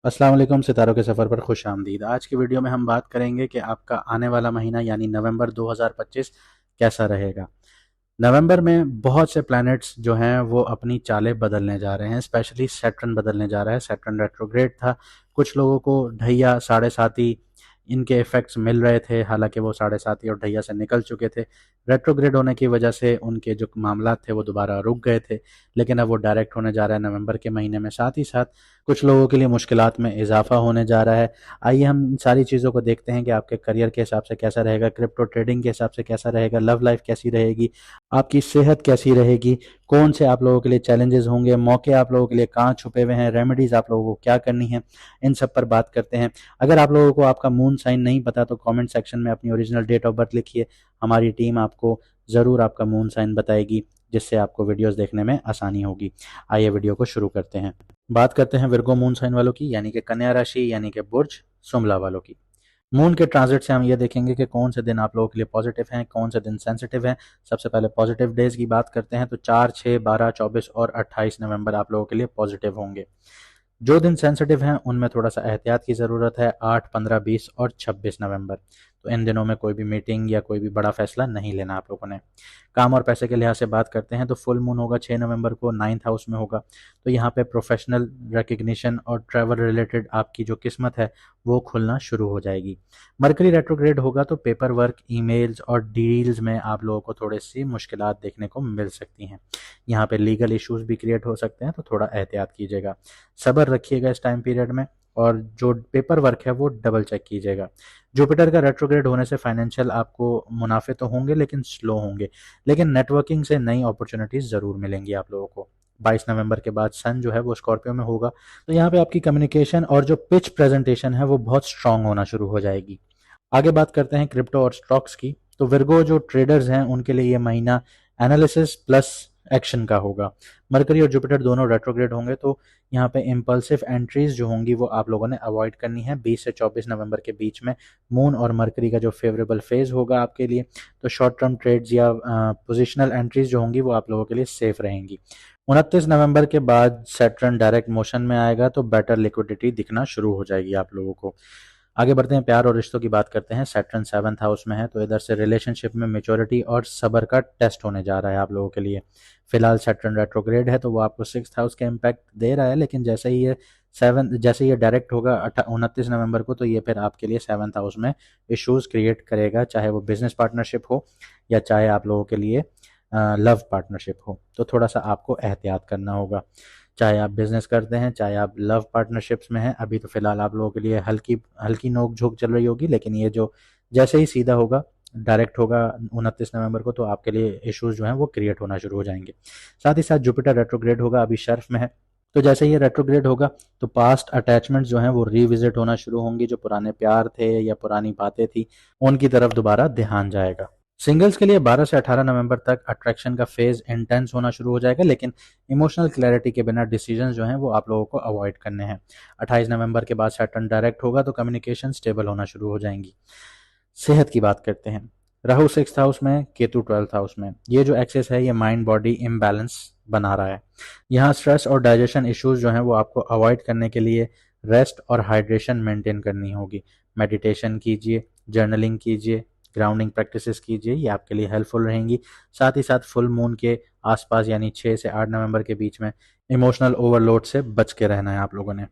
अस्सलाम वालेकुम, सितारों के सफ़र पर खुश आमदीद। आज की वीडियो में हम बात करेंगे कि आपका आने वाला महीना यानी नवंबर 2025 कैसा रहेगा। नवंबर में बहुत से प्लैनेट्स जो हैं वो अपनी चालें बदलने जा रहे हैं, स्पेशली सैटर्न बदलने जा रहा है। सैटर्न रेट्रोग्रेड था, कुछ लोगों को ढैया साढ़े साती इनके इफ़ेक्ट्स मिल रहे थे, हालांकि वो साढ़े साती और ढैया से निकल चुके थे। रेट्रोग्रेड होने की वजह से उनके जो मामला थे वो दोबारा रुक गए थे, लेकिन अब वो डायरेक्ट होने जा रहा है नवंबर के महीने में। साथ ही साथ कुछ लोगों के लिए मुश्किलात में इजाफा होने जा रहा है। आइए हम इन सारी चीज़ों को देखते हैं कि आपके करियर के हिसाब से कैसा रहेगा, क्रिप्टो ट्रेडिंग के हिसाब से कैसा रहेगा, लव लाइफ कैसी रहेगी, आपकी सेहत कैसी रहेगी, कौन से आप लोगों के लिए चैलेंजेस होंगे, मौके आप लोगों के लिए कहाँ छुपे हुए हैं, रेमेडीज आप लोगों को क्या करनी है, इन सब पर बात करते हैं। अगर आप लोगों को आपका मून साइन नहीं पता तो कमेंट सेक्शन में अपनी ओरिजिनल डेट ऑफ बर्थ लिखिए, हमारी टीम आपको ज़रूर आपका मून साइन बताएगी, जिससे आपको वीडियोस देखने में आसानी होगी। आइए वीडियो को शुरू करते हैं। बात करते हैं विर्गो मून साइन वालों की, यानी कि कन्या राशि यानी कि बुर्ज सुमला वालों की। मून के ट्रांजिट से हम ये देखेंगे कि कौन से दिन आप लोगों के लिए पॉजिटिव हैं, कौन से दिन सेंसिटिव हैं। सबसे पहले पॉजिटिव डेज की बात करते हैं तो 4, 6, 12, 24 और 28 नवंबर आप लोगों के लिए पॉजिटिव होंगे। जो दिन सेंसिटिव हैं उनमें थोड़ा सा एहतियात की ज़रूरत है, 8, 15, 20 और 26 नवंबर। तो इन दिनों में कोई भी मीटिंग या कोई भी बड़ा फैसला नहीं लेना आप लोगों ने। काम और पैसे के लिहाज से बात करते हैं तो फुल मून होगा 6 नवंबर को, 9th हाउस में होगा। तो यहाँ पे प्रोफेशनल रिकग्निशन और ट्रैवल रिलेटेड आपकी जो किस्मत है वो खुलना शुरू हो जाएगी। मरकरी रेट्रोग्रेड होगा तो पेपर वर्क, ईमेल्स और डील्स में आप लोगों को थोड़ी सी मुश्किलात देखने को मिल सकती हैं। यहाँ पे लीगल इश्यूज भी क्रिएट हो सकते हैं, तो थोड़ा एहतियात कीजिएगा, सब्र रखिएगा इस टाइम पीरियड में, और जो पेपर वर्क है वो डबल चेक कीजिएगा। जुपिटर का रेट्रोग्रेड होने से फाइनेंशियल आपको मुनाफे तो होंगे लेकिन स्लो होंगे, लेकिन नेटवर्किंग से नई अपॉर्चुनिटीज जरूर मिलेंगी आप लोगों को। 22 नवंबर के बाद सन जो है वो स्कॉर्पियो में होगा, तो यहाँ पे आपकी कम्युनिकेशन और जो पिच प्रेजेंटेशन है वो बहुत स्ट्रांग होना शुरू हो जाएगी। आगे बात करते हैं क्रिप्टो और स्टॉक्स की। तो विर्गो जो ट्रेडर्स हैं उनके लिए ये महीना एनालिसिस प्लस एक्शन का होगा। मरकरी और जुपिटर दोनों रेट्रोग्रेड होंगे, तो यहाँ पे इम्पल्सिव एंट्रीज जो होंगी वो आप लोगों ने अवॉइड करनी है 20 से 24 नवंबर के बीच में। मून और मरकरी का जो फेवरेबल फेज होगा आपके लिए, तो शॉर्ट टर्म ट्रेड्स या पोजिशनल एंट्रीज जो होंगी वो आप लोगों के लिए सेफ रहेंगी। 29 नवंबर के बाद सैटर्न डायरेक्ट मोशन में आएगा, तो बेटर लिक्विडिटी दिखना शुरू हो जाएगी आप लोगों को। आगे बढ़ते हैं, प्यार और रिश्तों की बात करते हैं। सैटर्न 7th हाउस में है, तो इधर से रिलेशनशिप में मेच्योरिटी और सब्र का टेस्ट होने जा रहा है आप लोगों के लिए। फिलहाल सैटर्न रेट्रोग्रेड है तो वो आपको 6th हाउस का इम्पैक्ट दे रहा है, लेकिन जैसे ये डायरेक्ट होगा 29 नवंबर को, तो ये फिर आपके लिए 7th हाउस में इश्यूज क्रिएट करेगा, चाहे वो बिजनेस पार्टनरशिप हो या चाहे आप लोगों के लिए लव पार्टनरशिप हो। तो थोड़ा सा आपको एहतियात करना होगा, चाहे आप बिजनेस करते हैं चाहे आप लव पार्टनरशिप्स में हैं। अभी तो फिलहाल आप लोगों के लिए हल्की हल्की नोक झोंक चल रही होगी, लेकिन ये जो जैसे ही सीधा होगा, डायरेक्ट होगा 29 नवंबर को, तो आपके लिए इश्यूज जो हैं वो क्रिएट होना शुरू हो जाएंगे। साथ ही साथ जुपिटर रेट्रोग्रेड होगा, अभी शर्फ में है, तो जैसे ही ये रेट्रोग्रेड होगा तो पास्ट अटैचमेंट्स जो हैं वो रिविजिट होना शुरू होंगी। जो पुराने प्यार थे या पुरानी बातें थी उनकी तरफ दोबारा ध्यान जाएगा। सिंगल्स के लिए 12 से 18 नवंबर तक अट्रैक्शन का फेज इंटेंस होना शुरू हो जाएगा, लेकिन इमोशनल क्लैरिटी के बिना डिसीजंस जो हैं वो आप लोगों को अवॉइड करने हैं। 28 नवंबर के बाद सैटर्न डायरेक्ट होगा तो कम्युनिकेशन स्टेबल होना शुरू हो जाएंगी। सेहत की बात करते हैं। राहु 6th हाउस में, केतु 12th हाउस में। ये जो एक्सेस है ये माइंड बॉडी इम्बैलेंस बना रहा है। यहाँ स्ट्रेस और डाइजेशन इश्यूज जो हैं वो आपको अवॉइड करने के लिए रेस्ट और हाइड्रेशन मेंटेन करनी होगी। मेडिटेशन कीजिए, जर्नलिंग कीजिए, ग्राउंडिंग प्रैक्टिसेस कीजिए, ये आपके लिए हेल्पफुल रहेंगी। साथ ही साथ फुल मून के आसपास यानी 6 से 8 नवंबर के बीच में इमोशनल ओवरलोड से बच के रहना है आप लोगों ने।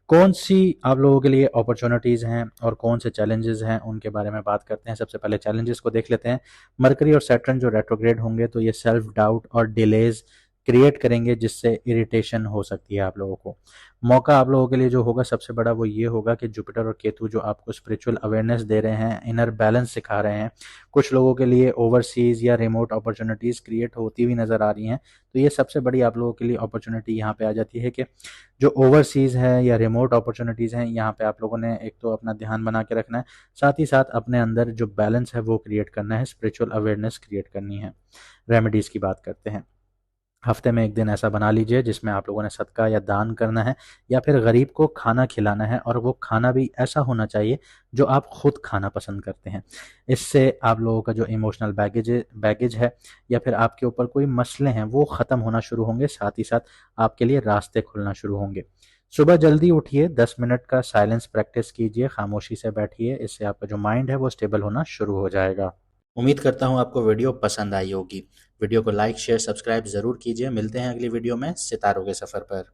कौन सी आप लोगों के लिए अपॉर्चुनिटीज़ हैं और कौन से चैलेंजेस हैं उनके बारे में बात करते हैं। सबसे पहले चैलेंजेस को देख लेते हैं। मरकरी और सैटर्न जो रेट्रोग्रेड होंगे तो ये सेल्फ डाउट और डिलेज क्रिएट करेंगे, जिससे इरिटेशन हो सकती है आप लोगों को। मौका आप लोगों के लिए जो होगा सबसे बड़ा वो ये होगा कि जुपिटर और केतु जो आपको स्पिरिचुअल अवेयरनेस दे रहे हैं, इनर बैलेंस सिखा रहे हैं, कुछ लोगों के लिए ओवरसीज या रिमोट अपॉर्चुनिटीज़ क्रिएट होती हुई नज़र आ रही हैं। तो ये सबसे बड़ी आप लोगों के लिए अपॉर्चुनिटी यहाँ पे आ जाती है कि जो ओवरसीज है या रिमोट अपॉर्चुनिटीज़ हैं, यहाँ पे आप लोगों ने एक तो अपना ध्यान बना के रखना है, साथ ही साथ अपने अंदर जो बैलेंस है वो क्रिएट करना है, स्पिरिचुअल अवेयरनेस क्रिएट करनी है। रेमेडीज़ की बात करते हैं। हफ्ते में एक दिन ऐसा बना लीजिए जिसमें आप लोगों ने सदका या दान करना है, या फिर गरीब को खाना खिलाना है, और वो खाना भी ऐसा होना चाहिए जो आप खुद खाना पसंद करते हैं। इससे आप लोगों का जो इमोशनल बैगेज है या फिर आपके ऊपर कोई मसले हैं वो ख़त्म होना शुरू होंगे, साथ ही साथ आपके लिए रास्ते खुलना शुरू होंगे। सुबह जल्दी उठिए, 10 मिनट का साइलेंस प्रैक्टिस कीजिए, खामोशी से बैठिए, इससे आपका जो माइंड है वो स्टेबल होना शुरू हो जाएगा। उम्मीद करता हूँ आपको वीडियो पसंद आई होगी। वीडियो को लाइक शेयर सब्सक्राइब ज़रूर कीजिए। मिलते हैं अगली वीडियो में सितारों के सफ़र पर।